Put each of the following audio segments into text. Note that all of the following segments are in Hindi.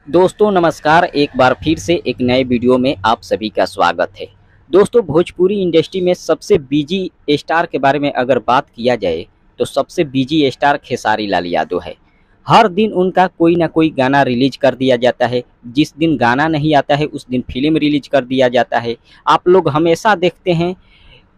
दोस्तों नमस्कार। एक बार फिर से एक नए वीडियो में आप सभी का स्वागत है। दोस्तों भोजपुरी इंडस्ट्री में सबसे बिजी स्टार के बारे में अगर बात किया जाए तो सबसे बिजी स्टार खेसारी लाल यादव है। हर दिन उनका कोई ना कोई गाना रिलीज कर दिया जाता है। जिस दिन गाना नहीं आता है उस दिन फिल्म रिलीज कर दिया जाता है। आप लोग हमेशा देखते हैं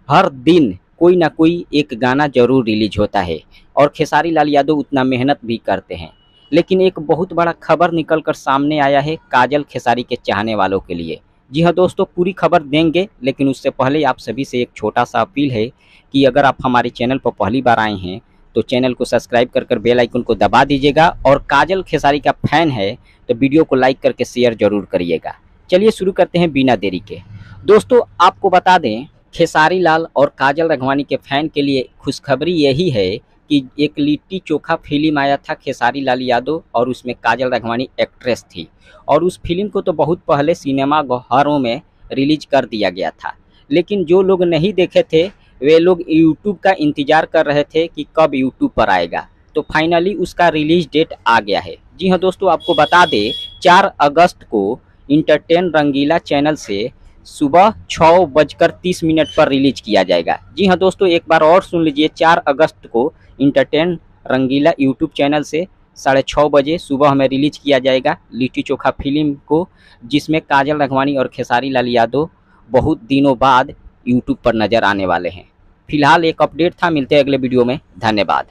हर दिन कोई ना कोई एक गाना जरूर रिलीज होता है और खेसारी लाल यादव उतना मेहनत भी करते हैं। लेकिन एक बहुत बड़ा खबर निकल कर सामने आया है काजल खेसारी के चाहने वालों के लिए। जी हाँ दोस्तों, पूरी खबर देंगे लेकिन उससे पहले आप सभी से एक छोटा सा अपील है कि अगर आप हमारे चैनल पर पहली बार आए हैं तो चैनल को सब्सक्राइब कर बेल आइकन को दबा दीजिएगा और काजल खेसारी का फैन है तो वीडियो को लाइक करके शेयर जरूर करिएगा। चलिए शुरू करते हैं बिना देरी के। दोस्तों आपको बता दें, खेसारी लाल और काजल राघवानी के फैन के लिए खुशखबरी यही है कि एक लिट्टी चोखा फिल्म आया था खेसारी लाल यादव और उसमें काजल राघवानी एक्ट्रेस थी और उस फिल्म को तो बहुत पहले सिनेमा घरों में रिलीज कर दिया गया था। लेकिन जो लोग नहीं देखे थे वे लोग यूट्यूब का इंतज़ार कर रहे थे कि कब यूट्यूब पर आएगा, तो फाइनली उसका रिलीज डेट आ गया है। जी हाँ दोस्तों, आपको बता दें 4 अगस्त को इंटरटेन रंगीला चैनल से सुबह 6:30 पर रिलीज किया जाएगा। जी हाँ दोस्तों, एक बार और सुन लीजिए, 4 अगस्त को इंटरटेन रंगीला यूट्यूब चैनल से 6:30 सुबह में रिलीज किया जाएगा लिट्टी चोखा फिल्म को, जिसमें काजल राघवानी और खेसारी लाल यादव बहुत दिनों बाद यूट्यूब पर नज़र आने वाले हैं। फिलहाल एक अपडेट था, मिलते हैं अगले वीडियो में। धन्यवाद।